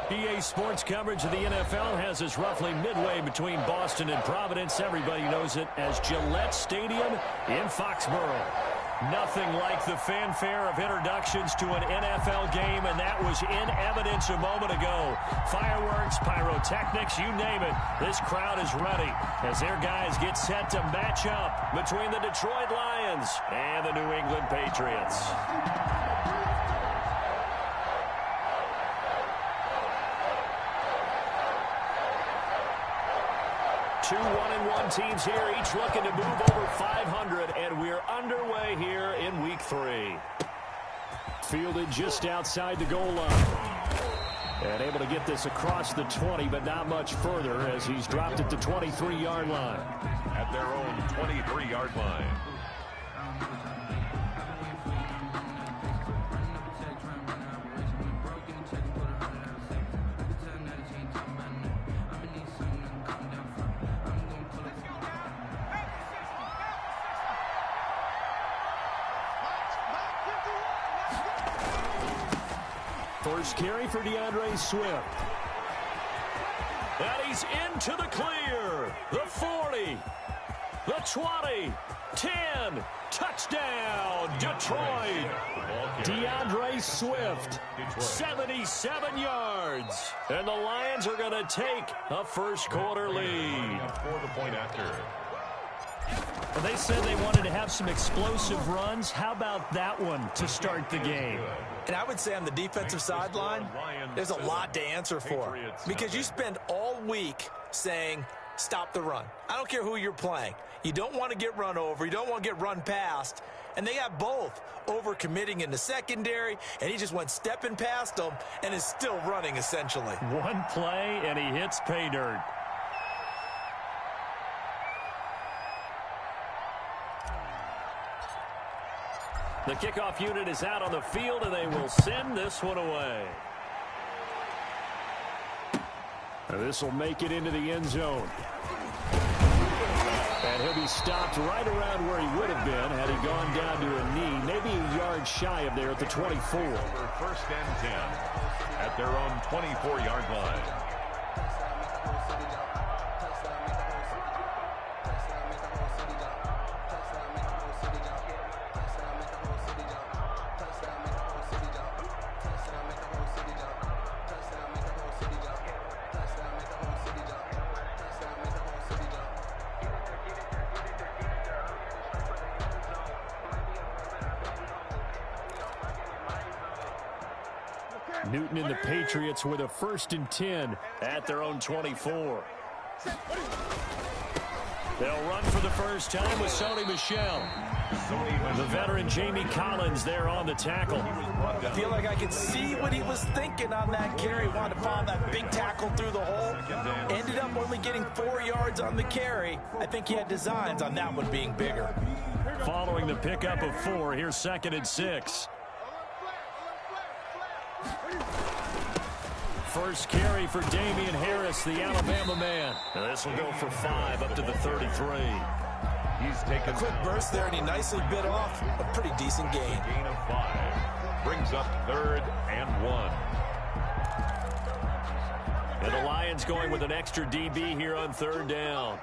EA Sports coverage of the NFL has us roughly midway between Boston and Providence. Everybody knows it as Gillette Stadium in Foxborough. Nothing like the fanfare of introductions to an NFL game, and that was in evidence a moment ago. Fireworks, pyrotechnics, you name it. This crowd is ready as their guys get set to match up between the Detroit Lions and the New England Patriots. Two 1-1 teams here, each looking to move over 500, and we're underway here in Week 3. Fielded just outside the goal line. And able to get this across the 20, but not much further as he's dropped at the 23-yard line. At their own 23-yard line. First carry for DeAndre Swift. And he's into the clear. The 40. The 20. 10. Touchdown, Detroit. DeAndre Swift, 77 yards. And the Lions are going to take a first-quarter lead. For the point after. Well, they said they wanted to have some explosive runs. How about that one to start the game? And I would say on the defensive sideline, there's a lot to answer for. Because you spend all week saying, stop the run. I don't care who you're playing. You don't want to get run over. You don't want to get run past. And they got both over-committing in the secondary, and he just went stepping past them and is still running, essentially. One play, and he hits pay dirt. The kickoff unit is out on the field, and they will send this one away. This will make it into the end zone. And he'll be stopped right around where he would have been had he gone down to a knee, maybe a yard shy of there at the 24. First and 10 at their own 24-yard line. Newton and the Patriots with a 1st and 10 at their own 24. They'll run for the first time with Sony Michel. The veteran Jamie Collins there on the tackle. I feel like I could see what he was thinking on that carry. Wanted to follow that big tackle through the hole. Ended up only getting 4 yards on the carry. I think he had designs on that one being bigger. Following the pickup of 4, here's 2nd and 6. First carry for Damian Harris, the Alabama man. Now this will go for 5 up to the 33. He's taken a quick burst there, and he nicely bit off a pretty decent gain. Gain of 5. Brings up 3rd and 1. And the Lions going with an extra DB here on 3rd down.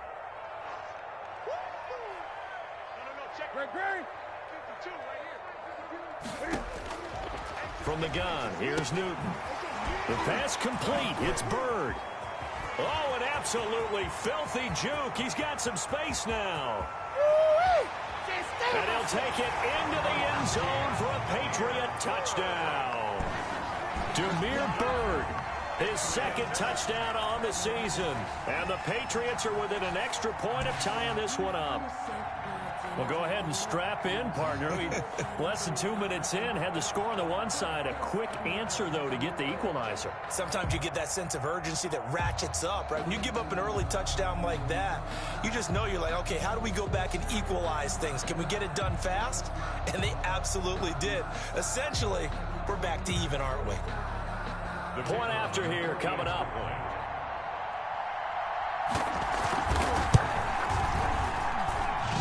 From the gun, here's Newton. The pass complete. It's Bird. Oh, an absolutely filthy juke. He's got some space now. And he'll take it into the end zone for a Patriot touchdown. Demir Bird, his 2nd touchdown on the season. And the Patriots are within an extra point of tying this one up. Well, go ahead and strap in, partner. Less than 2 minutes in, had the score on the one side. A quick answer, though, to get the equalizer. Sometimes you get that sense of urgency that ratchets up, right? When you give up an early touchdown like that, you just know you're like, okay, how do we go back and equalize things? Can we get it done fast? And they absolutely did. Essentially, we're back to even, aren't we? The point after here coming up.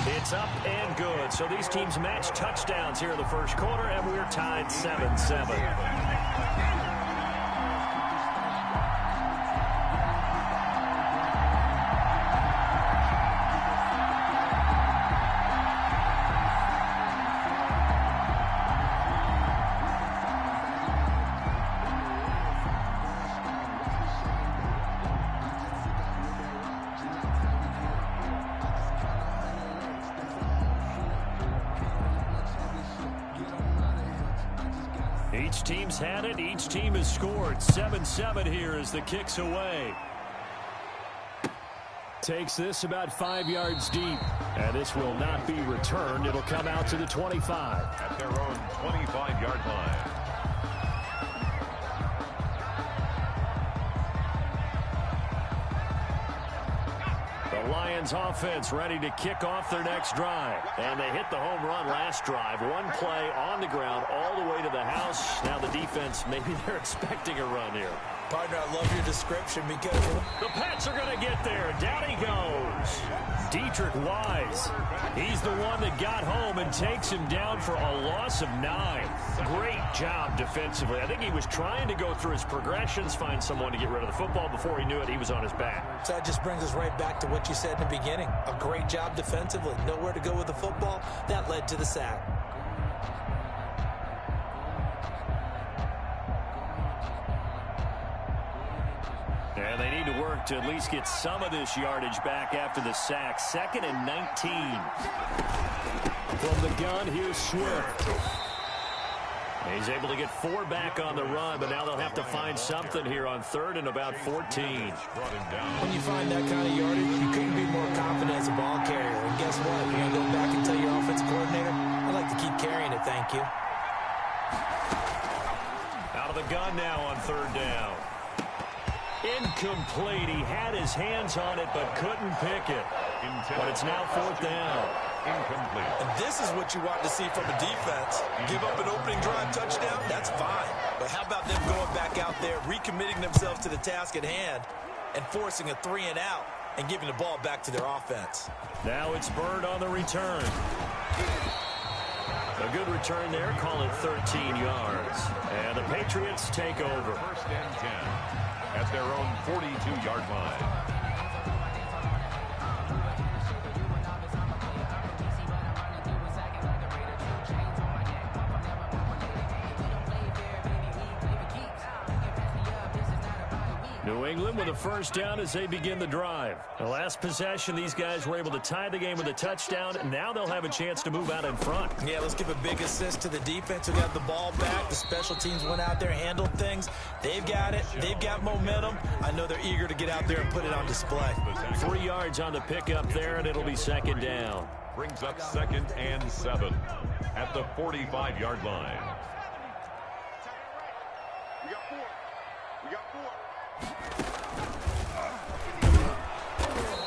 It's up and good. So these teams match touchdowns here in the first quarter, and we're tied 7-7. Each team's had it. Each team has scored. 7-7 here as the kick's away. Takes this about 5 yards deep. And this will not be returned. It'll come out to the 25. At their own 25-yard line. The Lions offense ready to kick off their next drive. And they hit the home run last drive. One play on the ground all the way to the house. Now the defense, maybe they're expecting a run here. Partner, I love your description because the Pats are going to get there. Down he goes. Jetrozay7's. He's the one that got home and takes him down for a loss of 9. Great job defensively. I think he was trying to go through his progressions, find someone to get rid of the football. Before he knew it, he was on his back. So that just brings us right back to what you said in the beginning. A great job defensively. Nowhere to go with the football. That led to the sack. And they need to work to at least get some of this yardage back after the sack. 2nd and 19. From the gun, here's Swift. He's able to get 4 back on the run, but now they'll have to find something here on 3rd and about 14. When you find that kind of yardage, you couldn't be more confident as a ball carrier. And guess what? You're going to go back and tell your offensive coordinator, I'd like to keep carrying it, thank you. Out of the gun now on 3rd down. Incomplete. He had his hands on it but couldn't pick it. But it's now 4th down. Incomplete. And this is what you want to see from a defense. Give up an opening drive touchdown, that's fine. But how about them going back out there, recommitting themselves to the task at hand, and forcing a 3 and out and giving the ball back to their offense. Now it's Bird on the return. A good return there. Call it 13 yards. And the Patriots take over. 1st and 10. At their own 42-yard line. New England with a 1st down as they begin the drive. The last possession, these guys were able to tie the game with a touchdown. Now they'll have a chance to move out in front. Yeah, let's give a big assist to the defense who got the ball back. The special teams went out there, handled things. They've got it. They've got momentum. I know they're eager to get out there and put it on display. 3 yards on the pickup there, and it'll be 2nd down. Brings up 2nd and 7 at the 45-yard line. We got 4. We got 4.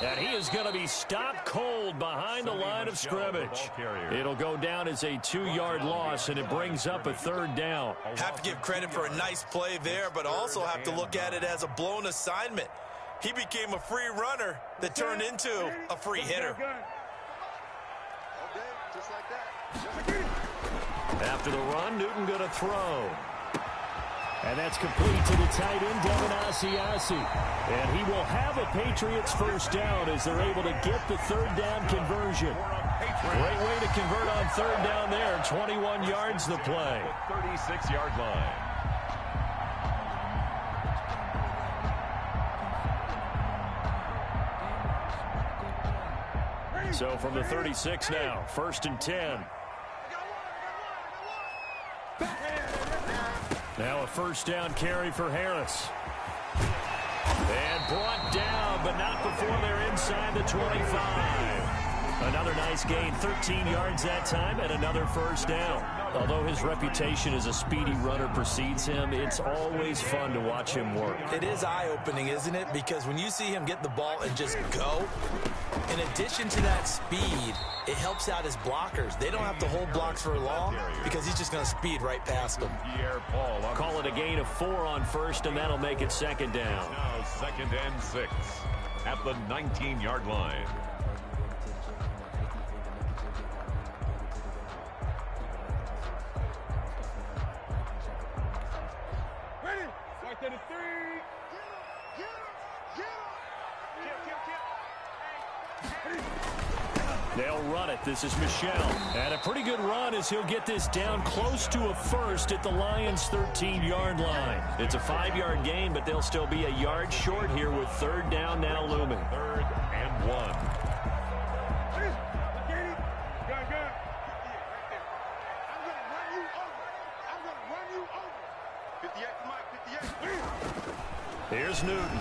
And he is going to be stopped cold behind the line of scrimmage. It'll go down as a 2-yard loss, and it brings up a 3rd down. Have to give credit for a nice play there, but also have to look at it as a blown assignment. He became a free runner that turned into a free hitter. After the run, Newton going to throw. And that's complete to the tight end, Devin Asiasi. And he will have a Patriots 1st down as they're able to get the 3rd down conversion. Great way to convert on 3rd down there. 21 yards the play. 36-yard line. So from the 36 now, 1st and 10. Now a 1st down carry for Harris. And brought down, but not before they're inside the 25. Another nice gain, 13 yards that time, and another 1st down. Although his reputation as a speedy runner precedes him, it's always fun to watch him work. It is eye-opening, isn't it? Because when you see him get the ball and just go, in addition to that speed, it helps out his blockers. They don't have to hold blocks for long because he's just going to speed right past them. Call it a gain of 4 on 1st, and that'll make it 2nd down. Now 2nd and 6 at the 19-yard line. They'll run it. This is Michel. And a pretty good run as he'll get this down close to a 1st at the Lions' 13-yard line. It's a 5-yard gain, but they'll still be a yard short here with 3rd down now looming. 3rd and 1. Here's Newton.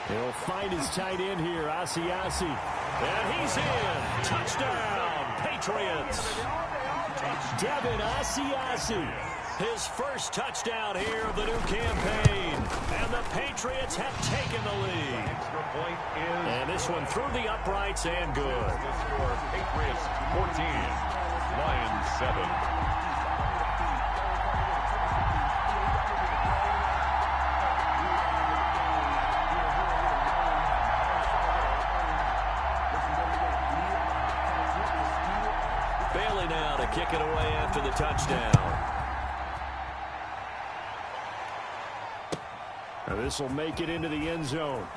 He'll find his tight end here, Asiasi. And he's in. Touchdown, Patriots. Devin Asiasi. His first touchdown here of the new campaign. And the Patriots have taken the lead. Extra point is... And this one through the uprights and good. The score, Patriots 14, Lions 7. Bailey now to kick it away after the touchdown. This will make it into the end zone.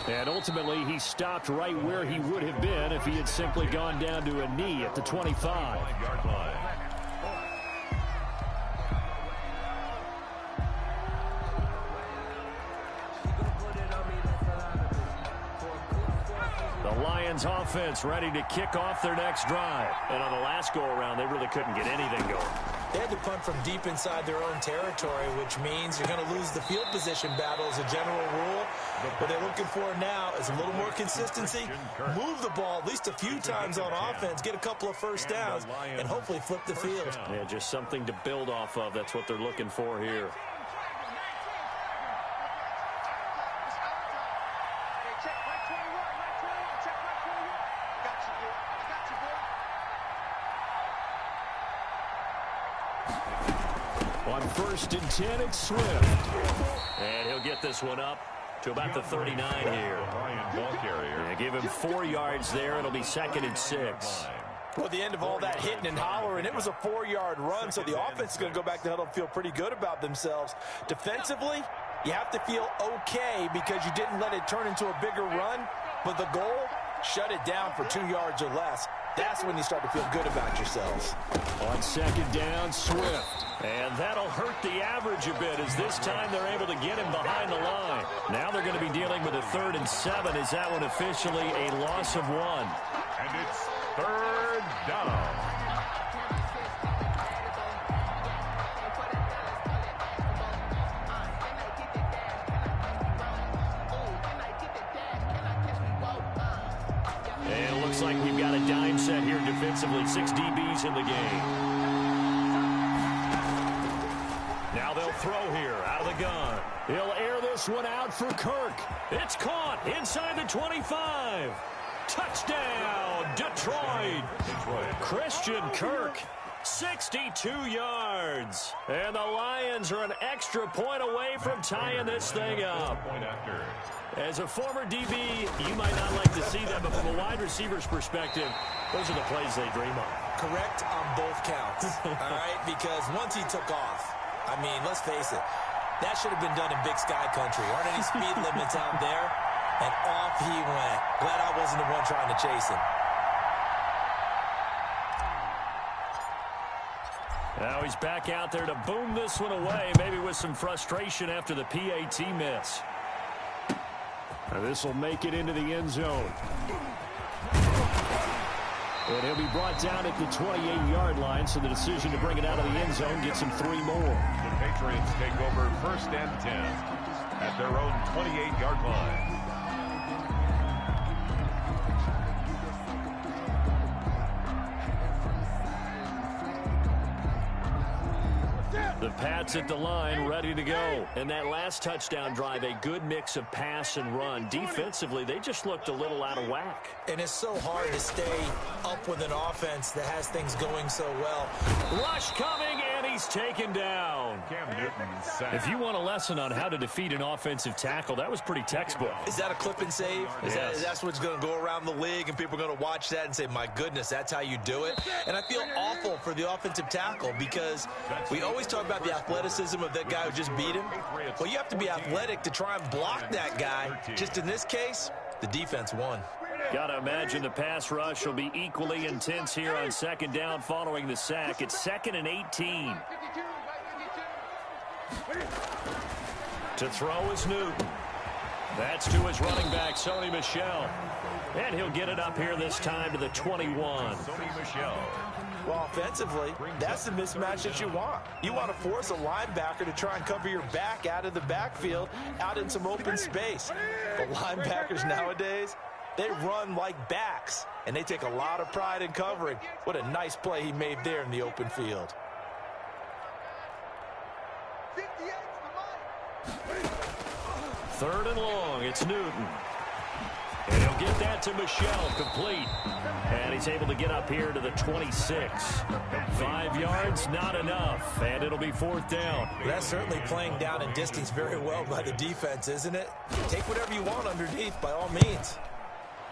And ultimately, he stopped right where he would have been if he had simply gone down to a knee at the 25. 5-yard line. The Lions offense ready to kick off their next drive. And on the last go-around, they really couldn't get anything going. They had to punt from deep inside their own territory, which means you're going to lose the field position battle as a general rule. What they're looking for now is a little more consistency, move the ball at least a few times on offense, get a couple of first downs, and hopefully flip the field. Yeah, just something to build off of. That's what they're looking for here. On 1st and 10, it's Swift. And he'll get this one up to about the 39 here. Yeah, give him 4 yards there. It'll be 2nd and 6. Well, the end of all that hitting and hollering, it was a 4-yard run, so the offense is going to go back to huddle and feel pretty good about themselves. Defensively, you have to feel okay because you didn't let it turn into a bigger run, but the goal, shut it down for 2 yards or less. That's when you start to feel good about yourselves. On 2nd down, Swift. And that'll hurt the average a bit as this time they're able to get him behind the line. Now they're going to be dealing with a 3rd and 7. Is that one officially a loss of 1? And it's 3rd down. And it looks like we've got a dime set here defensively. 6 DBs in the game. Now they'll throw here out of the gun. He'll air this one out for Kirk. It's caught inside the 25. Touchdown, Detroit. Christian Kirk, 62 yards. And the Lions are an extra point away from tying this thing up. As a former DB, you might not like to see that, but from a wide receiver's perspective, those are the plays they dream of. Correct on both counts, all right? Because once he took off, I mean, let's face it, that should have been done in Big Sky country. Aren't any speed limits out there? And off he went. Glad I wasn't the one trying to chase him. Now he's back out there to boom this one away, maybe with some frustration after the PAT miss. Now this will make it into the end zone. And he'll be brought down at the 28-yard line, so the decision to bring it out of the end zone gets him 3 more. The Patriots take over 1st and 10 at their own 28-yard line. The Pats at the line, ready to go. And that last touchdown drive, a good mix of pass and run. Defensively, they just looked a little out of whack. And it's so hard to stay up with an offense that has things going so well. Rush coming, and he's taken down. Cam Newton sacked. If you want a lesson on how to defeat an offensive tackle, that was pretty textbook. Is that a clip and save? Yes. That's what's going to go around the league, and people are going to watch that and say, my goodness, that's how you do it? And I feel awful for the offensive tackle because we always talk about the athleticism of that guy who just beat him. Well, you have to be athletic to try and block that guy. Just in this case, the defense won. Got to imagine the pass rush will be equally intense here on 2nd down following the sack. It's 2nd and 18. To throw is Newton. That's to his running back, Sony Michel. And he'll get it up here this time to the 21. Sony Michel. Well, offensively, that's the mismatch that you want. You want to force a linebacker to try and cover your back out of the backfield, out in some open space. The linebackers nowadays, they run like backs, and they take a lot of pride in covering. What a nice play he made there in the open field. Third and long, it's Newton. And he'll get that to Michel, complete. And he's able to get up here to the 26. 5 yards, not enough. And it'll be fourth down. That's certainly playing down in distance very well by the defense, isn't it? Take whatever you want underneath, by all means.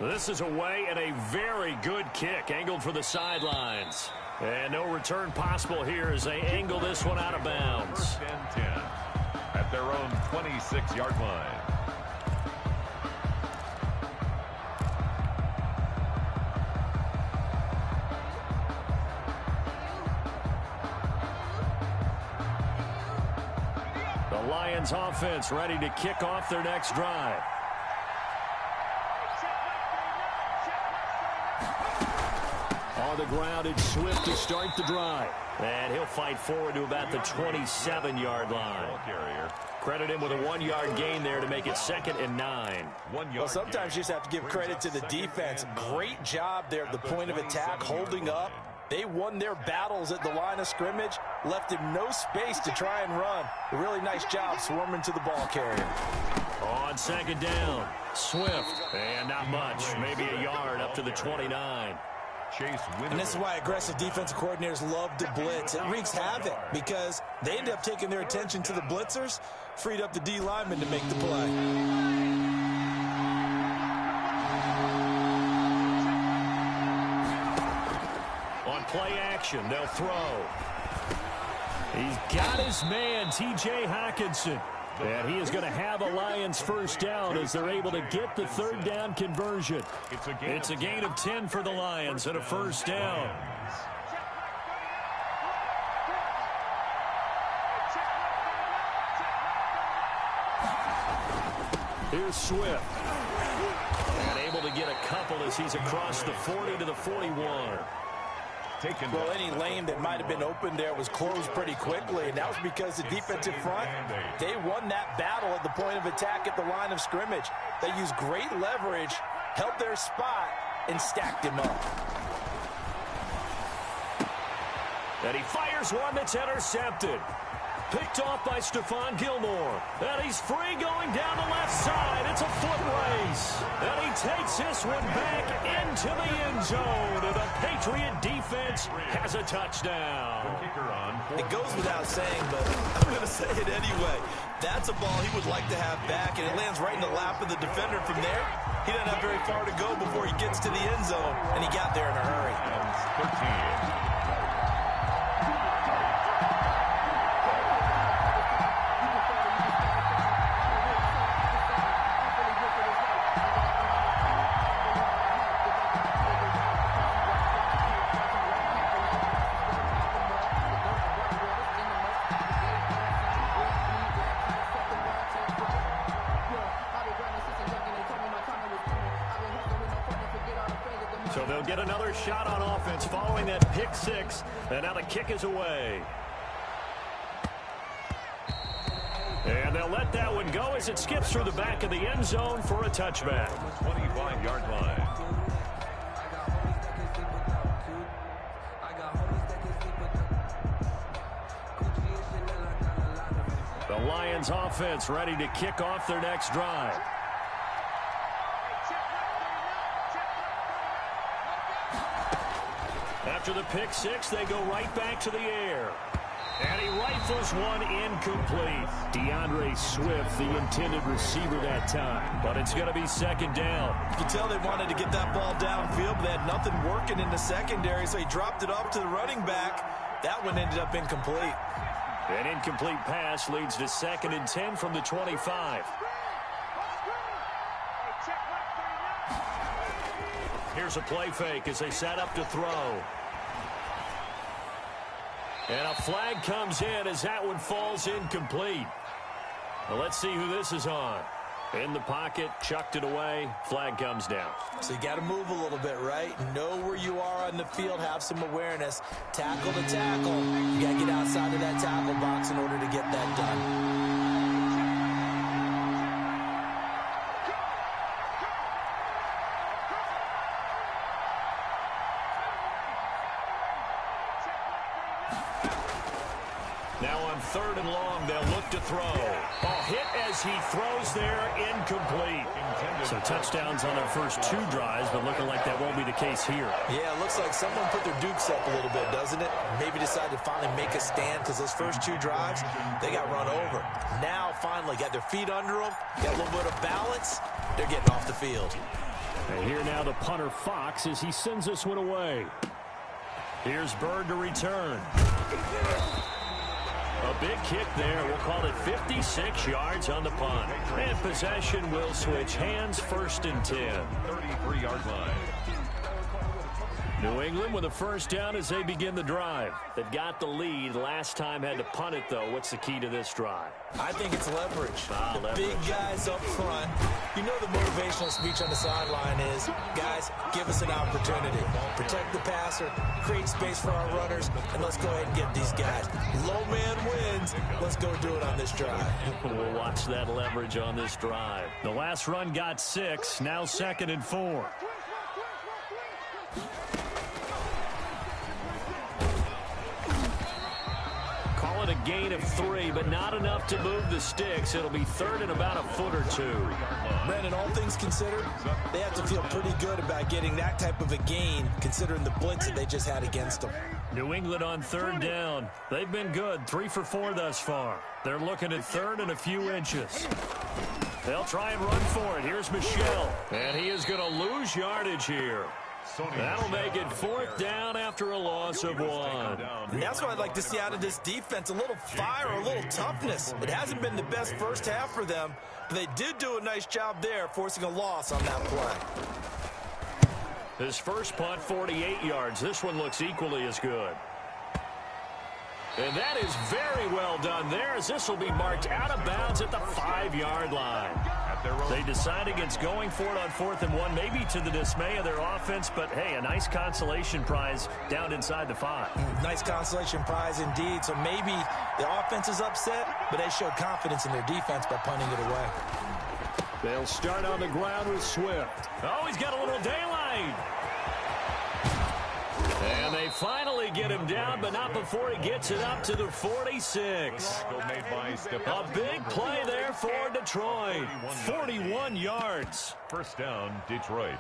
This is away and a very good kick, angled for the sidelines. And no return possible here as they angle this one out of bounds. First and 10 at their own 26-yard line. The Lions offense ready to kick off their next drive. On the ground, it's Swift to start the drive. And he'll fight forward to about the 27-yard line. Credit him with a 1-yard gain there to make it 2nd and 9. Well, sometimes you just have to give credit to the defense. Great job there at the point of attack, holding up. They won their battles at the line of scrimmage, left him no space to try and run. A really nice job swarming to the ball carrier. On 2nd down, Swift. And not much, maybe a yard up to the 29. And this is why aggressive defensive coordinators love to blitz. It wreaks havoc because they end up taking their attention to the blitzers, freed up the D lineman to make the play. On play action, they'll throw. He's got his man, T.J. Hockenson. And he is going to have a Lions first down as they're able to get the 3rd down conversion. It's a gain of 10 for the Lions and a first down. Here's Swift. And able to get a couple as he's across the 40 to the 41. Well, any lane that might have been open there was closed pretty quickly, and that was because the defensive front, they won that battle at the point of attack at the line of scrimmage. They used great leverage, held their spot, and stacked him up. And he fires one that's intercepted. Picked off by Stephon Gilmore. And he's free going down the left side. It's a foot race. And he takes this one back into the end zone. And the Patriot defense has a touchdown. It goes without saying, but I'm going to say it anyway. That's a ball he would like to have back, and it lands right in the lap of the defender from there. He doesn't have very far to go before he gets to the end zone, and he got there in a hurry. 13. So they'll get another shot on offense following that pick six. And now the kick is away. And they'll let that one go as it skips through the back of the end zone for a touchback. 25-yard line. The Lions offense ready to kick off their next drive. After the pick six, they go right back to the air. And he rifles one incomplete. DeAndre Swift, the intended receiver that time. But it's going to be 2nd down. You can tell they wanted to get that ball downfield, but they had nothing working in the secondary, so he dropped it off to the running back. That one ended up incomplete. An incomplete pass leads to 2nd and 10 from the 25. Here's a play fake as they set up to throw. And a flag comes in as that one falls incomplete. Well, let's see who this is on. In the pocket, chucked it away, flag comes down. So you got to move a little bit, right? Know where you are on the field, have some awareness. Tackle to tackle. You got to get outside of that tackle box in order to get that done. Now on 3rd and long, they'll look to throw. Hit as he throws there, incomplete. So touchdowns on their first 2 drives, but looking like that won't be the case here. Yeah, it looks like someone put their dukes up a little bit, doesn't it? Maybe decided to finally make a stand because those first 2 drives, they got run over. Now, finally, got their feet under them, got a little bit of balance. They're getting off the field. And here now the punter Fox as he sends this one away. Here's Bird to return. A big kick there. We'll call it 56 yards on the punt. And possession will switch hands, 1st and 10. 33-yard line. New England with a first down as they begin the drive. They've got the lead. Last time had to punt it, though. What's the key to this drive? I think it's leverage. Leverage. Big guys up front. You know the motivational speech on the sideline is, guys, give us an opportunity. Protect the passer, create space for our runners, and let's go ahead and get these guys. Low man wins. Let's go do it on this drive. We'll watch that leverage on this drive. The last run got 6, now 2nd and 4. Call it a gain of 3, but not enough to move the sticks. It'll be 3rd and about a foot or 2. Brandon, all things considered, they have to feel pretty good about getting that type of a gain, considering the blitz that they just had against them. New England on 3rd down. They've been good, 3 for 4 thus far. They're looking at 3rd and a few inches. They'll try and run for it. Here's Michel, and he is going to lose yardage here. That'll make it 4th down after a loss of 1. And that's what I'd like to see out of this defense, a little fire, a little toughness. It hasn't been the best first half for them, but they did do a nice job there, forcing a loss on that play. His first punt, 48 yards. This one looks equally as good. And that is very well done there, as this will be marked out of bounds at the 5-yard line. They decide against going for it on 4th and 1, maybe to the dismay of their offense, but hey, a nice consolation prize down inside the 5. Nice consolation prize indeed. So maybe the offense is upset, but they showed confidence in their defense by punting it away. They'll start on the ground with Swift. Oh, he's got a little daylight. And they finally get him down, but not before he gets it up to the 46. A big play there for Detroit. 41 yards. First down, Detroit.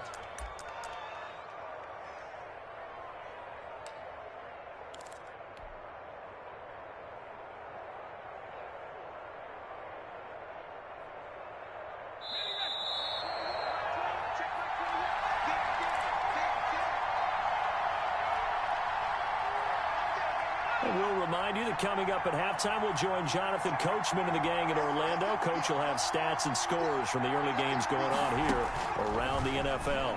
We'll remind you that coming up at halftime, we'll join Jonathan Coachman and the gang in Orlando. Coach will have stats and scores from the early games going on here around the NFL.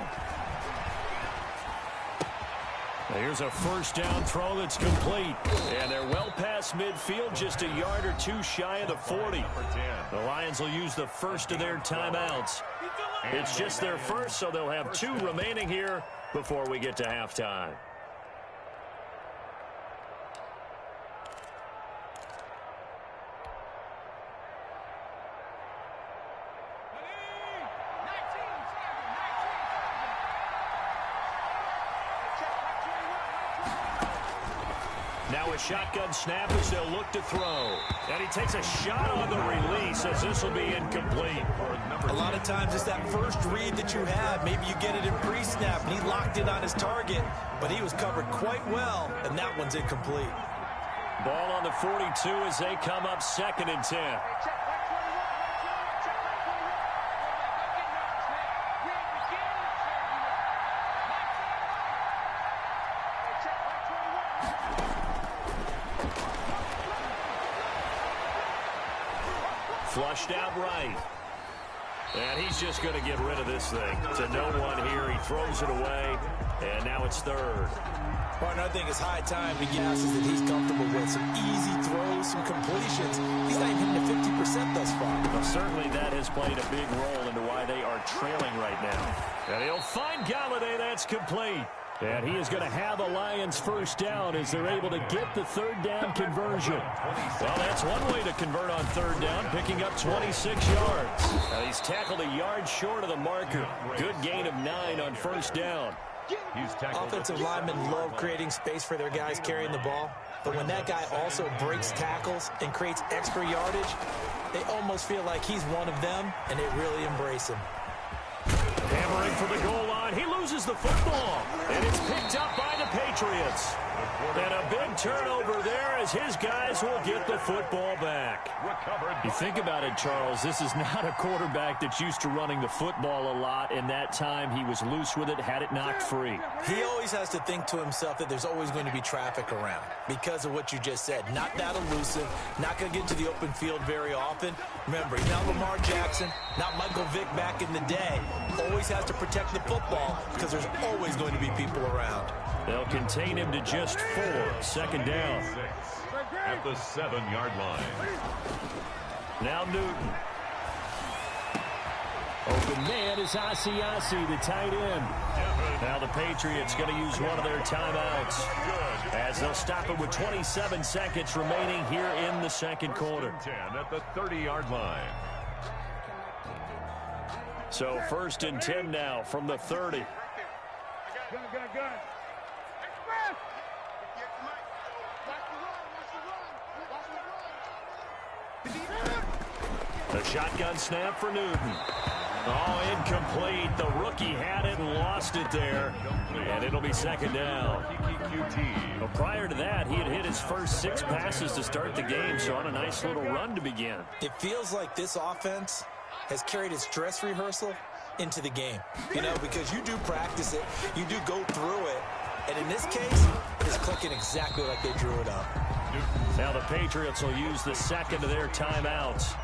Here's a first down throw that's complete. And they're well past midfield, just a yard or 2 shy of the 40. The Lions will use the first of their timeouts. It's just their first, so they'll have 2 remaining here before we get to halftime. Now a shotgun snap as they'll look to throw. And he takes a shot on the release as this will be incomplete. A lot of times it's that first read that you have. Maybe you get it in pre-snap, and he locked in on his target, but he was covered quite well, and that one's incomplete. Ball on the 42 as they come up 2nd and 10. Flushed out right. And he's just going to get rid of this thing. To no one here. He throws it away. And now it's third. Partner, I think it's high time he gasses that he's comfortable with. Some easy throws, some completions. He's not even hitting the 50% thus far. Well, certainly that has played a big role into why they are trailing right now. And he'll find Galladay. That's complete. And he is going to have a Lions first down as they're able to get the third down conversion. Well, that's one way to convert on third down, picking up 26 yards. Now, he's tackled a yard short of the marker. Good gain of 9 on first down. Offensive linemen love creating space for their guys carrying the ball. But when that guy also breaks tackles and creates extra yardage, they almost feel like he's one of them, and they really embrace him. Hammering for the goal line. He loses the football. And it's picked up by the Patriots. And a big turnover there as his guys will get the football back. You think about it, Charles. This is not a quarterback that's used to running the football a lot. And that time he was loose with it, had it knocked free. He always has to think to himself that there's always going to be traffic around because of what you just said. Not that elusive, not going to get to the open field very often. Remember, he's not Lamar Jackson, not Michael Vick back in the day. Always has to protect the football because there's always going to be people around. They'll contain him to just 4. Second down. At the 7-yard line. Now Newton. Open man is Asiasi, the tight end. Now the Patriots going to use one of their timeouts as they'll stop it with 27 seconds remaining here in the second quarter. 10 at the 30-yard line. So 1st and 10 now from the 30. Good. The shotgun snap for Newton. Oh, incomplete. The rookie had it and lost it there. And it'll be second down. Well, prior to that, he had hit his first 6 passes to start the game, so on a nice little run to begin. It feels like this offense has carried its dress rehearsal into the game, you know, because you do practice it, you do go through it, and in this case, it's clicking exactly like they drew it up. Now the Patriots will use the second of their timeouts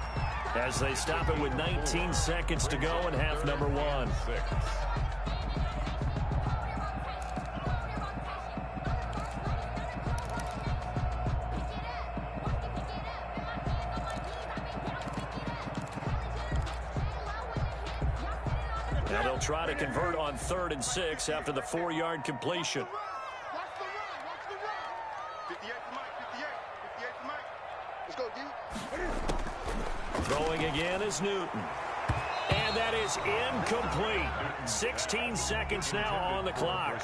as they stop it with 19 seconds to go in half number 1. Now they'll try to convert on 3rd and 6 after the 4-yard completion. Watch the run. 58 to Mike. Let's go, D. Throwing again is Newton. And that is incomplete. 16 seconds now on the clock.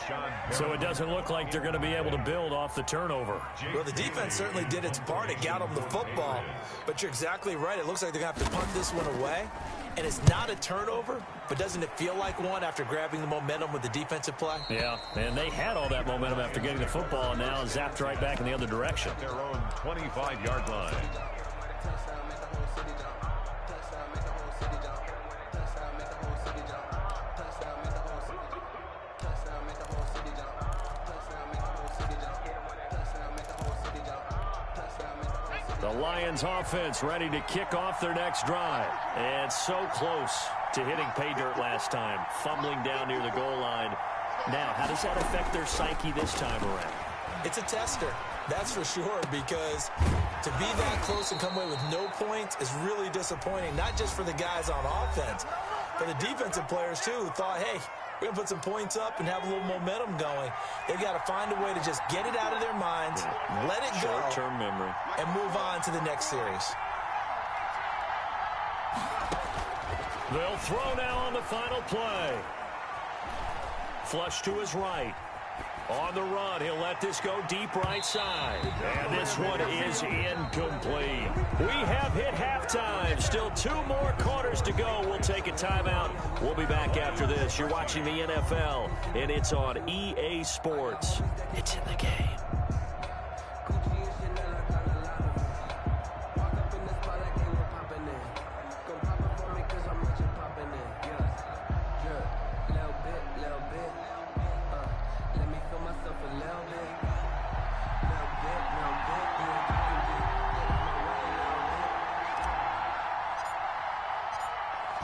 So it doesn't look like they're going to be able to build off the turnover. Well, the defense certainly did its part. It got them the football. But you're exactly right. It looks like they're going to have to punt this one away. And it's not a turnover, but doesn't it feel like one after grabbing the momentum with the defensive play? Yeah, and they had all that momentum after getting the football, and now zapped right back in the other direction. Their own 25-yard line. The Lions offense ready to kick off their next drive. And so close to hitting pay dirt last time, fumbling down near the goal line. Now, how does that affect their psyche this time around? It's a tester, that's for sure, because to be that close and come away with no points is really disappointing, not just for the guys on offense, but the defensive players, too, who thought, hey, we're going to put some points up and have a little momentum going. They've got to find a way to just get it out of their minds, let it go, short-term memory, and move on to the next series. They'll throw now on the final play. Flush to his right. On the run, he'll let this go deep right side. And this one is incomplete. We have hit halftime. Still 2 more quarters to go. We'll take a timeout. We'll be back after this. You're watching the NFL, and it's on EA Sports. It's in the game.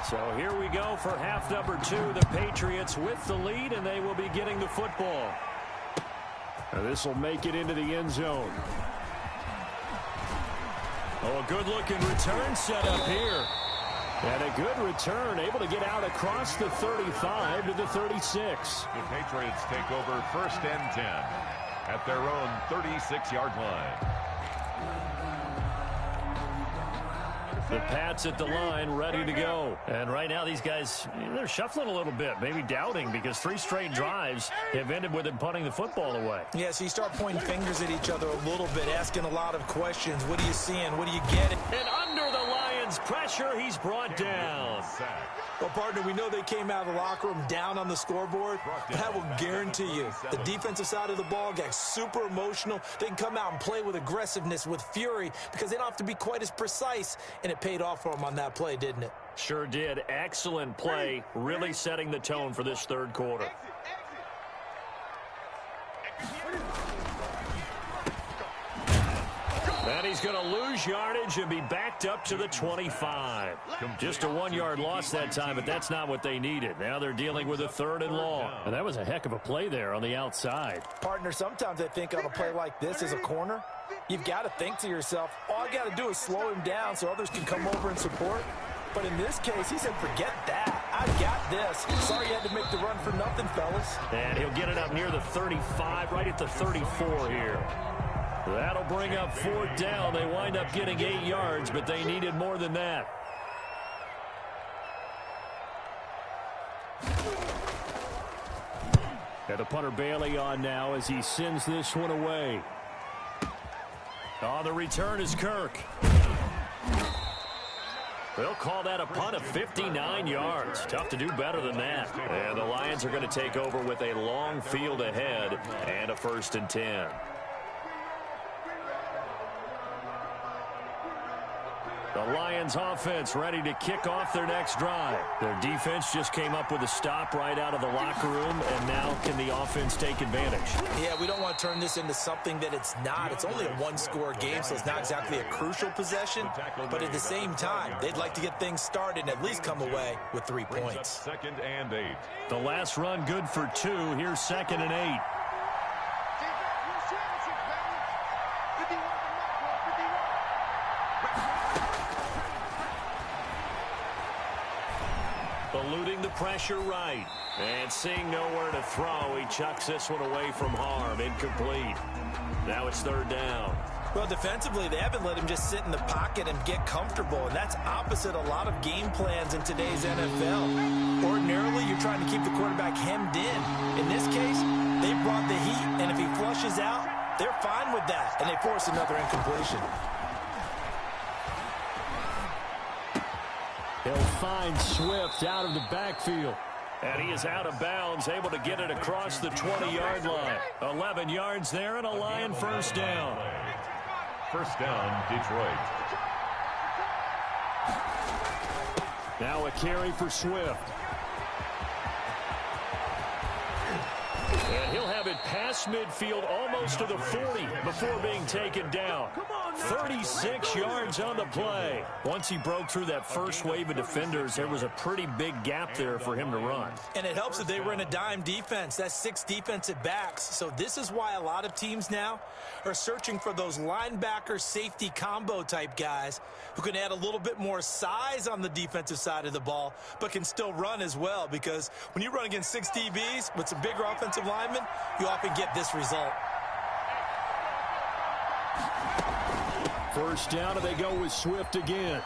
So here we go for half number 2. The Patriots with the lead, and they will be getting the football. This will make it into the end zone. Oh, a good-looking return set up here. And a good return, able to get out across the 35 to the 36. The Patriots take over 1st and 10 at their own 36-yard line. The Pats at the line, ready to go. And right now, these guys, they're shuffling a little bit, maybe doubting, because 3 straight drives have ended with them punting the football away. Yeah, so you start pointing fingers at each other a little bit, asking a lot of questions. What are you seeing? What are you getting? And under the Lions' pressure, he's brought down. Well, partner, we know they came out of the locker room down on the scoreboard, but I will guarantee you the defensive side of the ball got super emotional. They can come out and play with aggressiveness, with fury, because they don't have to be quite as precise, and it paid off for them on that play, didn't it? Sure did. Excellent play, really setting the tone for this 3rd quarter. And he's going to lose yardage and be backed up to the 25. Just a 1-yard loss that time, but that's not what they needed. Now they're dealing with a 3rd and long. And that was a heck of a play there on the outside. Partner, sometimes I think on a play like this as a corner, you've got to think to yourself, all I got to do is slow him down so others can come over and support. But in this case, he said, forget that. I got this. Sorry you had to make the run for nothing, fellas. And he'll get it up near the 35, right at the 34 here. That'll bring up 4th down. They wind up getting 8 yards, but they needed more than that. And the punter Bailey on now as he sends this one away. Oh, the return is Kirk. They'll call that a punt of 59 yards. Tough to do better than that. And the Lions are going to take over with a long field ahead and a 1st and 10. The Lions offense ready to kick off their next drive. Their defense just came up with a stop right out of the locker room, and now can the offense take advantage? Yeah, we don't want to turn this into something that it's not. It's only a 1-score game, so it's not exactly a crucial possession. But at the same time, they'd like to get things started and at least come away with 3 points. 2nd and 8. The last run good for 2. Here's 2nd and 8. Eluding the pressure right. And seeing nowhere to throw, he chucks this one away from harm. Incomplete. Now it's 3rd down. Well, defensively, they haven't let him just sit in the pocket and get comfortable, and that's opposite a lot of game plans in today's NFL. Ordinarily, you're trying to keep the quarterback hemmed in. In this case, they brought the heat, and if he flushes out, they're fine with that, and they force another incompletion. He'll find Swift out of the backfield. And he is out of bounds, able to get it across the 20-yard line. 11 yards there and a Lion 1st down. 1st down, Detroit. Now a carry for Swift. And he'll have it past midfield almost to the 40 before being taken down. 36 yards on the play. Once he broke through that first wave of defenders, there was a pretty big gap there for him to run. And it helps that they were in a dime defense. That's 6 defensive backs. So this is why a lot of teams now are searching for those linebacker safety combo type guys who can add a little bit more size on the defensive side of the ball, but can still run as well, because when you run against 6 DBs with some bigger offensive linemen, you often get this result. 1st down, and they go with Swift again.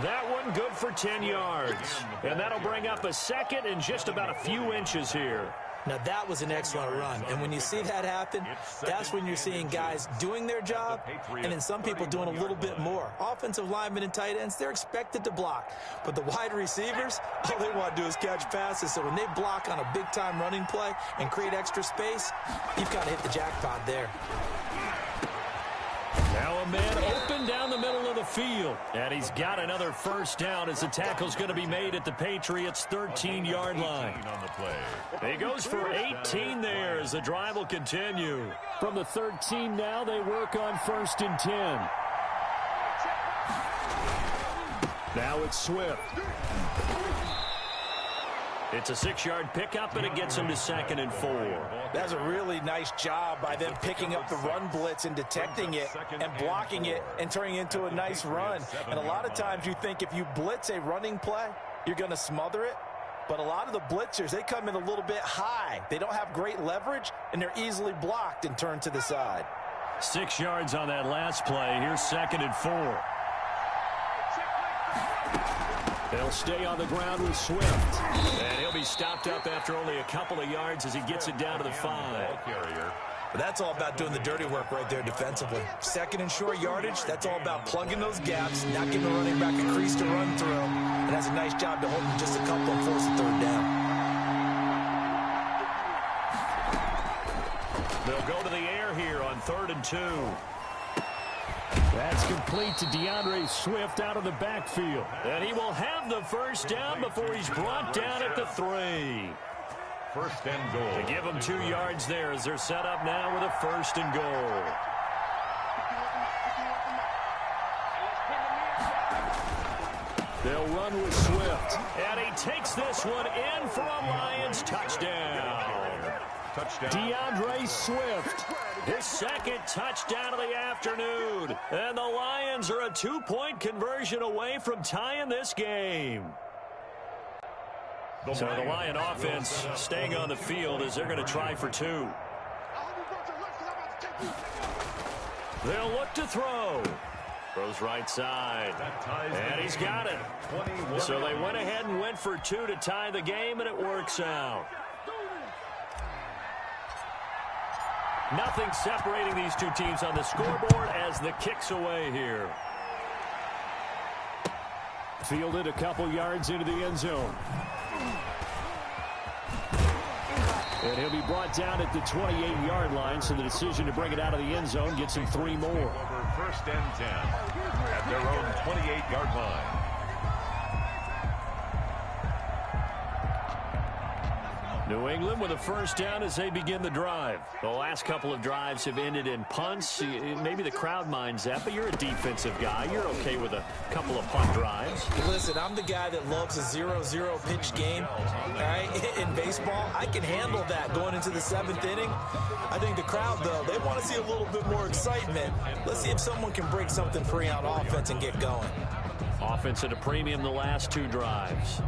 That one good for 10 yards. And that'll bring up a 2nd and just about a few inches here. Now, that was an excellent run. And when you see that happen, that's when you're seeing guys doing their job and then some people doing a little bit more. Offensive linemen and tight ends, they're expected to block. But the wide receivers, all they want to do is catch passes. So when they block on a big-time running play and create extra space, you've got to hit the jackpot there. Now a man open down the middle of the field. And he's got another 1st down as the tackle's going to be made at the Patriots' 13-yard line. On the play. He goes for 18 there as the drive will continue. From the 13 now, they work on 1st and 10. Now it's Swift. It's a 6-yard pickup, and it gets him to 2nd and 4. That's a really nice job by them picking up the run blitz and detecting it and blocking it and turning it into a nice run. And a lot of times you think if you blitz a running play, you're going to smother it. But a lot of the blitzers, they come in a little bit high. They don't have great leverage, and they're easily blocked and turned to the side. 6 yards on that last play. Here's 2nd and 4. They'll stay on the ground with Swift. And he'll be stopped up after only a couple of yards as he gets it down to the 5. But that's all about doing the dirty work right there defensively. 2nd and short yardage, that's all about plugging those gaps, not giving the running back a crease to run through. And that's a nice job to hold him just a couple and force a 3rd down. They'll go to the air here on 3rd and 2. That's complete to DeAndre Swift out of the backfield. And he will have the 1st down before he's brought down at the 3. 1st and goal. To give them 2 yards there as they're set up now with a 1st and goal. They'll run with Swift. And he takes this one in for a Lions touchdown. DeAndre Swift, his 2nd touchdown of the afternoon. And the Lions are a 2-point conversion away from tying this game. So the Lion offense staying on the field as they're going to try for 2. They'll look to throw. Throws right side. And he's got it. So they went ahead and went for 2 to tie the game, and it works out. Nothing separating these two teams on the scoreboard as the kick's away here. Fielded a couple yards into the end zone. And he'll be brought down at the 28-yard line, so the decision to bring it out of the end zone gets him 3 more. Over 1st and 10 at their own 28-yard line. New England with a 1st down as they begin the drive. The last couple of drives have ended in punts. Maybe the crowd minds that, but you're a defensive guy. You're okay with a couple of punt drives. Listen, I'm the guy that loves a 0-0 pitch game. All right? In baseball, I can handle that going into the 7th inning. I think the crowd, though, they want to see a little bit more excitement. Let's see if someone can break something free on offense and get going. Offense at a premium the last 2 drives.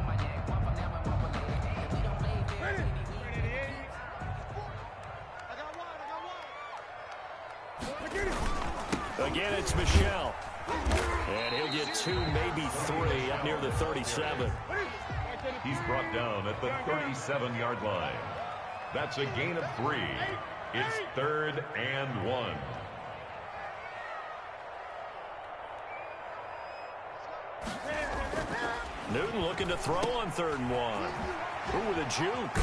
Again, it's Michel. And he'll get 2, maybe 3 up near the 37. He's brought down at the 37-yard line. That's a gain of 3. It's 3rd and 1. Newton looking to throw on 3rd and 1. Ooh, with a juke.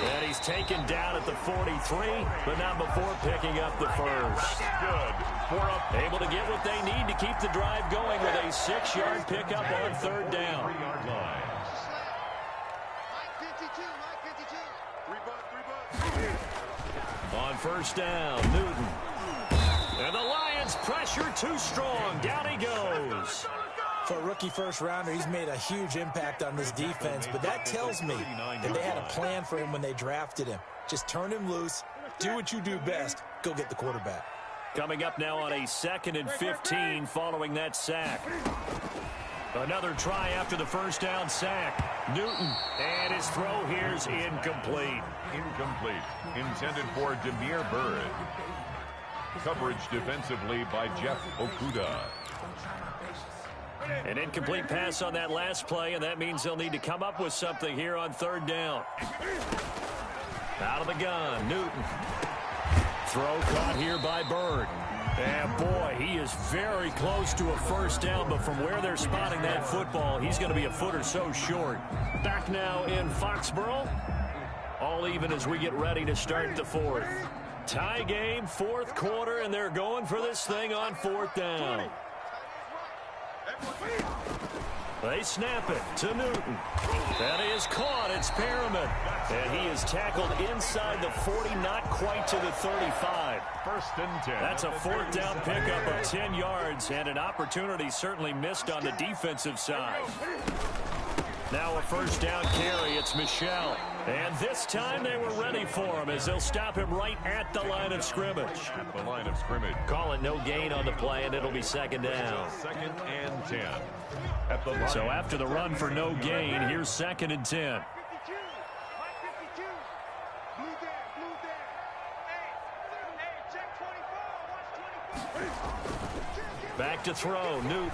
And he's taken down at the 43, but not before picking up the 1st. Good. Able to get what they need to keep the drive going with a 6-yard pickup on 3rd down. 3-yard line. On 1st down, Newton. And the Lions pressure too strong. Down he goes. For a rookie 1st-rounder, he's made a huge impact on this defense, but that tells me that they had a plan for him when they drafted him. Just turn him loose, do what you do best, go get the quarterback. Coming up now on a 2nd and 15 following that sack. Another try after the 1st down sack. Newton, and his throw here's incomplete. Incomplete. Intended for Demir Bird. Coverage defensively by Jeff Okuda. An incomplete pass on that last play, and that means they'll need to come up with something here on 3rd down. Out of the gun, Newton. Throw caught here by Bird. And boy, he is very close to a 1st down, but from where they're spotting that football, he's going to be a foot or so short. Back now in Foxborough. All even as we get ready to start the 4th. Tie game, 4th quarter, and they're going for this thing on 4th down. They snap it to Newton. That is caught. It's Perriman. And he is tackled inside the 40, not quite to the 35. First and 10. That's a fourth down pickup of 10 yards and an opportunity certainly missed on the defensive side. Now a first down carry. It's Michel. And this time they were ready for him as they'll stop him right at the line of scrimmage. At the line of scrimmage. Call it no gain on the play, and it'll be second down. Second and 10. At the line. So after the run for no gain, here's second and 10. Back to throw, Newton.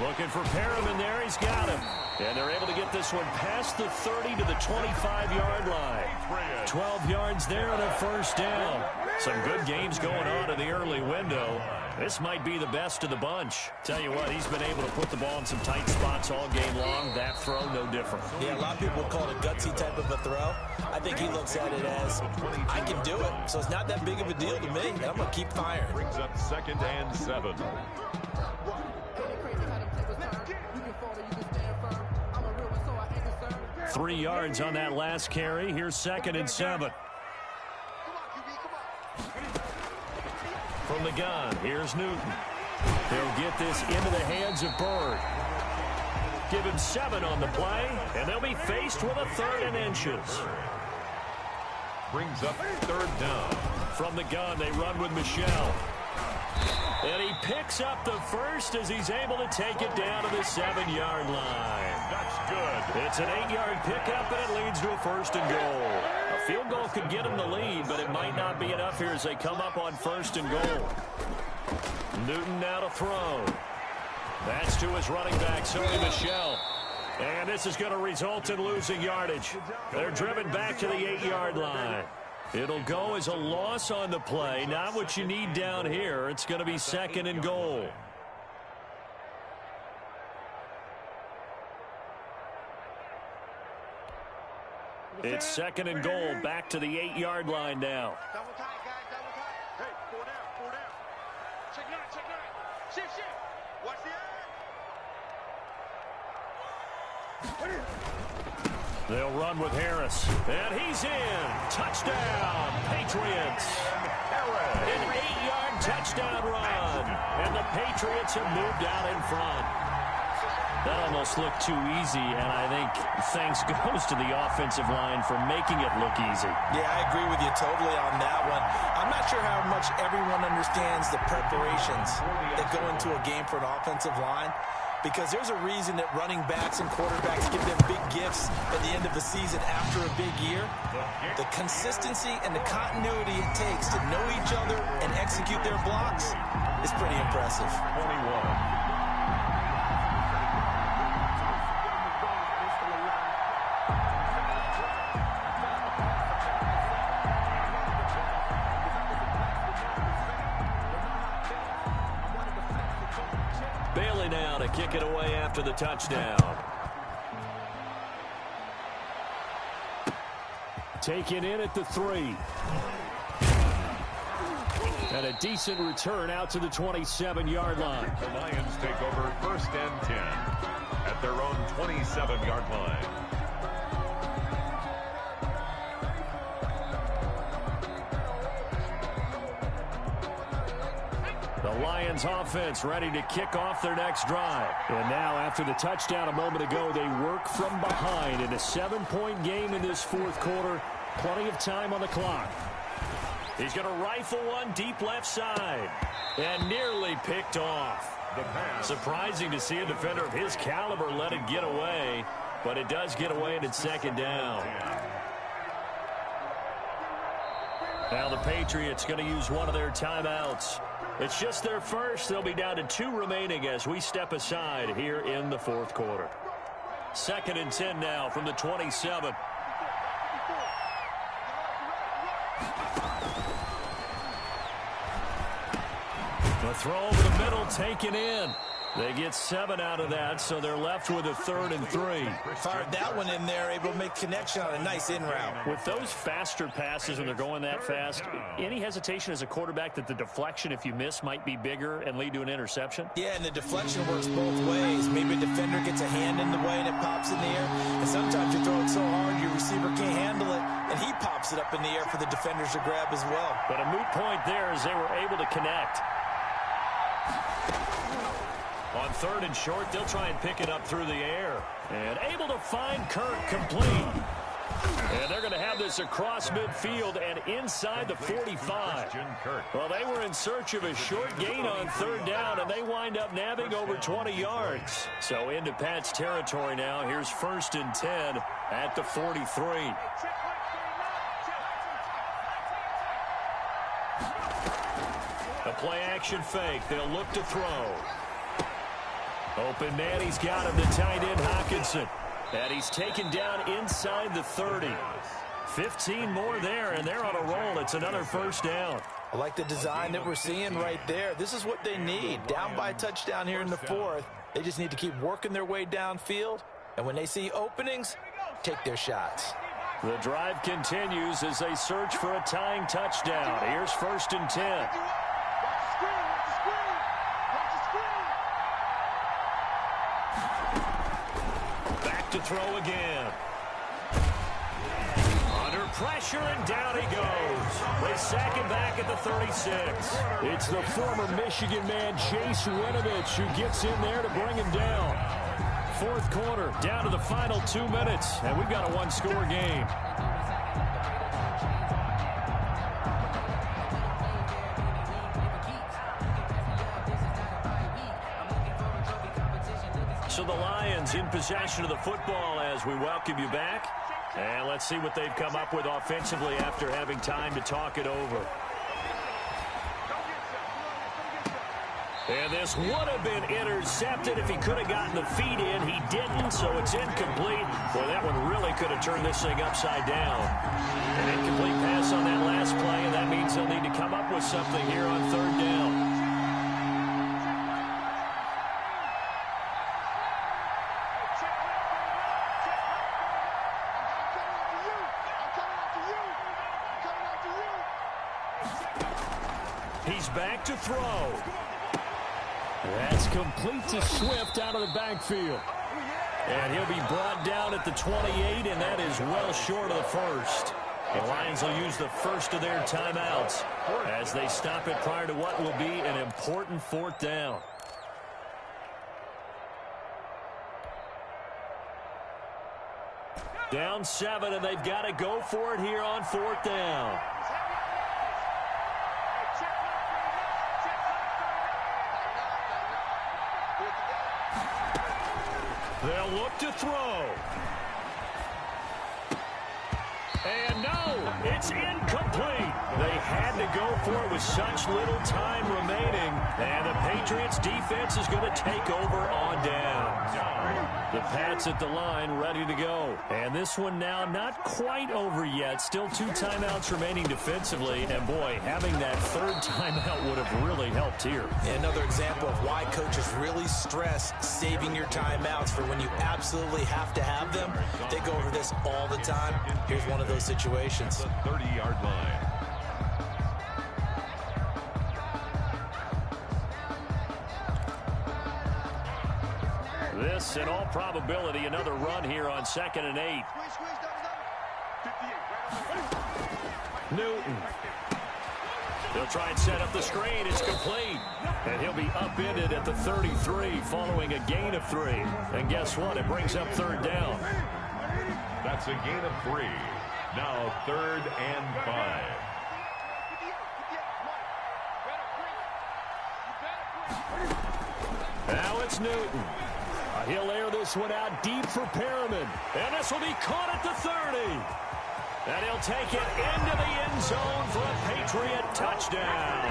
Looking for Perriman there, he's got him. And they're able to get this one past the 30 to the 25-yard line. 12 yards there and a first down. Some good games going on in the early window. This might be the best of the bunch. Tell you what, he's been able to put the ball in some tight spots all game long. That throw, no different. Yeah, a lot of people call it a gutsy type of a throw. I think he looks at it as, I can do it, so it's not that big of a deal to me. I'm going to keep firing. Brings up second and 7. 3 yards on that last carry. Here's second and 7. From the gun, here's Newton. They'll get this into the hands of Bird. Give him 7 on the play, and they'll be faced with a third and inches. Brings up third down. From the gun, they run with Michel. And he picks up the first as he's able to take it down to the 7-yard line. That's good. It's an 8-yard pickup, and it leads to a first and goal. A field goal could get him the lead, but it might not be enough here as they come up on first and goal. Newton now to throw. That's to his running back, Sony Michel. And this is going to result in losing yardage. They're driven back to the 8-yard line. It'll go as a loss on the play. Not what you need down here. It's going to be second and goal. It's second and goal, back to the 8-yard line now. Double tight, guys, double tight. Hey, 4 down, 4 down. Check 9, check 9. Shift, shift. Watch the eye. They'll run with Harris. And he's in. Touchdown, Patriots. An 8-yard touchdown run. And the Patriots have moved out in front. That almost looked too easy, and I think thanks goes to the offensive line for making it look easy. Yeah, I agree with you totally on that one. I'm not sure how much everyone understands the preparations that go into a game for an offensive line, because there's a reason that running backs and quarterbacks give them big gifts at the end of the season after a big year. The consistency and the continuity it takes to know each other and execute their blocks is pretty impressive. 21. Bailey now to kick it away after the touchdown. Taken in at the 3. And a decent return out to the 27-yard line. The Lions take over first and 10 at their own 27-yard line. The Lions offense ready to kick off their next drive. And now after the touchdown a moment ago, they work from behind in a 7-point game in this fourth quarter. Plenty of time on the clock. He's going to rifle one deep left side. And nearly picked off. The pass. Surprising to see a defender of his caliber let it get away. But it does get away and it's second down. Now the Patriots going to use one of their timeouts. It's just their first. They'll be down to 2 remaining as we step aside here in the fourth quarter. Second and 10 now from the 27. The throw over the middle taken in. They get 7 out of that, so they're left with a 3rd and 3. Fired that one in there, able to make connection on a nice in route. With those faster passes when they're going that fast, any hesitation as a quarterback that the deflection, if you miss, might be bigger and lead to an interception? Yeah, and the deflection works both ways. Maybe a defender gets a hand in the way and it pops in the air. And sometimes you throw it so hard your receiver can't handle it, and he pops it up in the air for the defenders to grab as well. But a moot point there as they were able to connect. On 3rd and short, they'll try and pick it up through the air. And able to find Kirk complete. And they're going to have this across midfield and inside the 45. Well, they were in search of a short gain on 3rd down, and they wind up nabbing over 20 yards. So into Pat's territory now. Here's 1st and 10 at the 43. A play-action fake. They'll look to throw. Open man, he's got him, the tight end, Hockenson. And he's taken down inside the 30. 15 more there, and they're on a roll. It's another 1st down. I like the design that we're seeing right there. This is what they need. Down by a touchdown here in the 4th. They just need to keep working their way downfield. And when they see openings, take their shots. The drive continues as they search for a tying touchdown. Here's 1st and 10. To throw again. Under pressure, and down he goes. They sack him back at the 36. It's the former Michigan man, Chase Winovich, who gets in there to bring him down. 4th quarter, down to the final 2 minutes, and we've got a 1-score game. So the Lions in possession of the football as we welcome you back. And let's see what they've come up with offensively after having time to talk it over. And this would have been intercepted if he could have gotten the feet in. He didn't, so it's incomplete. Boy, that one really could have turned this thing upside down. An incomplete pass on that last play, and that means they'll need to come up with something here on 3rd down. He's back to throw. That's complete to Swift out of the backfield. And he'll be brought down at the 28, and that is well short of the 1st. The Lions will use the 1st of their timeouts as they stop it prior to what will be an important 4th down. Down 7, and they've got to go for it here on 4th down. They'll look to throw. And no, it's incomplete. They had to go for it with such little time remaining. And the Patriots defense is going to take over on down. The Pats at the line ready to go. And this one now not quite over yet. Still 2 timeouts remaining defensively. And boy, having that 3rd timeout would have really helped here. Another example of why coaches really stress saving your timeouts for when you absolutely have to have them. They go over this all the time. Here's one of those situations. The 30-yard line. This, in all probability, another run here on 2nd and 8. Newton. They'll try and set up the screen. It's complete. And he'll be upended at the 33 following a gain of 3. And guess what? It brings up 3rd down. That's a gain of 3. Now 3rd and 5. Now it's Newton. He'll air this one out deep for Perriman. And this will be caught at the 30. And he'll take it into the end zone for a Patriot touchdown.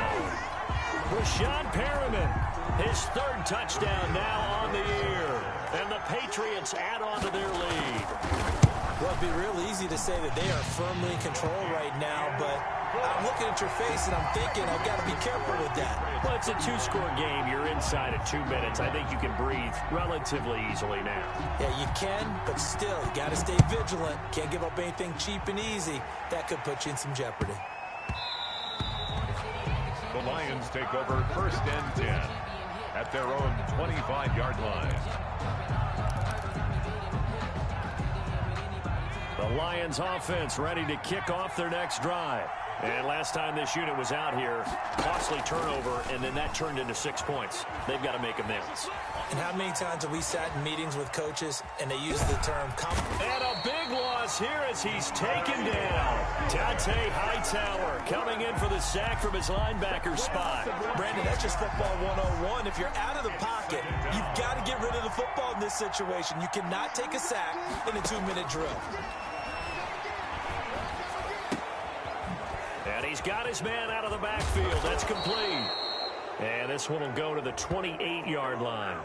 Rashad Perriman, his 3rd touchdown now on the year. And the Patriots add on to their lead. Well, it'd be real easy to say that they are firmly in control right now, but I'm looking at your face and I'm thinking I've got to be careful with that. Well, it's a 2-score game. You're inside of 2 minutes. I think you can breathe relatively easily now. Yeah, you can, but still, you got to stay vigilant. Can't give up anything cheap and easy. That could put you in some jeopardy. The Lions take over 1st and 10 at their own 25-yard line. The Lions offense ready to kick off their next drive. And last time this unit was out here, costly turnover, and then that turned into 6 points. They've got to make amends. And how many times have we sat in meetings with coaches and they use the term and a big loss here as he's taken down. Dante Hightower coming in for the sack from his linebacker spot. Brandon, that's just football 101. If you're out of the pocket, you've got to get rid of the football in this situation. You cannot take a sack in a 2-minute drill. And he's got his man out of the backfield. That's complete. And this one will go to the 28-yard line.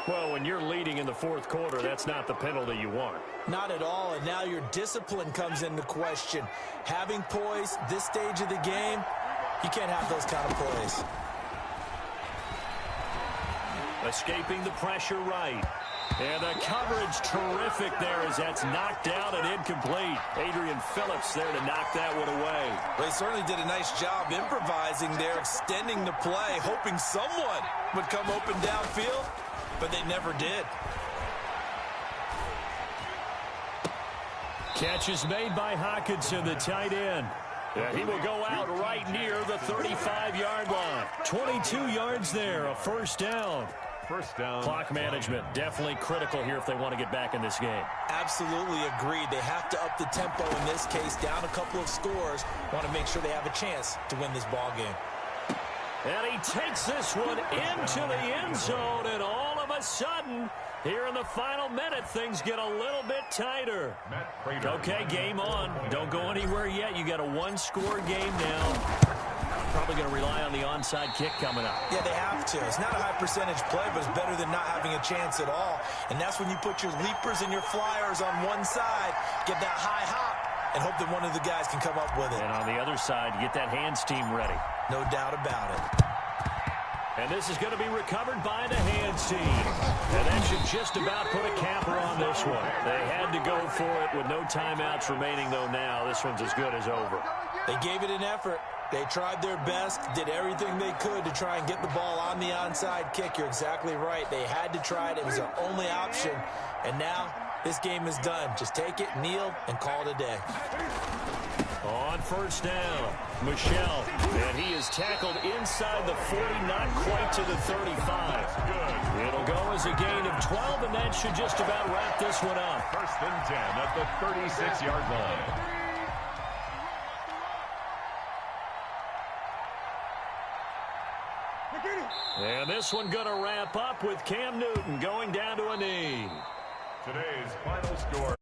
Well, when you're leading in the 4th quarter, that's not the penalty you want. Not at all, and now your discipline comes into question. Having poise this stage of the game, you can't have those kind of plays. Escaping the pressure right. And the coverage terrific there as that's knocked out and incomplete. Adrian Phillips there to knock that one away. They certainly did a nice job improvising there, extending the play, hoping someone would come open downfield, but they never did. Catch is made by Hawkinson, the tight end. And he will go out right near the 35-yard line. 22 yards there, a 1st down. 1st down. Clock management definitely critical here if they want to get back in this game. Absolutely agreed. They have to up the tempo in this case, down a couple of scores. Want to make sure they have a chance to win this ball game. And he takes this one into the end zone, and all of a sudden, here in the final minute, things get a little bit tighter. Okay, game on. Don't go anywhere yet. You got a 1-score game now. Probably going to rely on the onside kick coming up. Yeah, they have to. It's not a high percentage play, but it's better than not having a chance at all. And that's when you put your leapers and your flyers on one side, get that high hop, and hope that one of the guys can come up with it. And on the other side, get that hands team ready. No doubt about it. And this is going to be recovered by the hands team. And that should just about put a capper on this one. They had to go for it with no timeouts remaining, though now this one's as good as over. They gave it an effort. They tried their best, did everything they could to try and get the ball on the onside kick. You're exactly right. They had to try it. It was their only option. And now this game is done. Just take it, kneel, and call it a day. On 1st down, Michelle. And he is tackled inside the 40, not quite to the 35. Good. It'll go as a gain of 12, and that should just about wrap this one up. 1st and 10 at the 36-yard line. And this one going to wrap up with Cam Newton going down to a knee. Today's final score.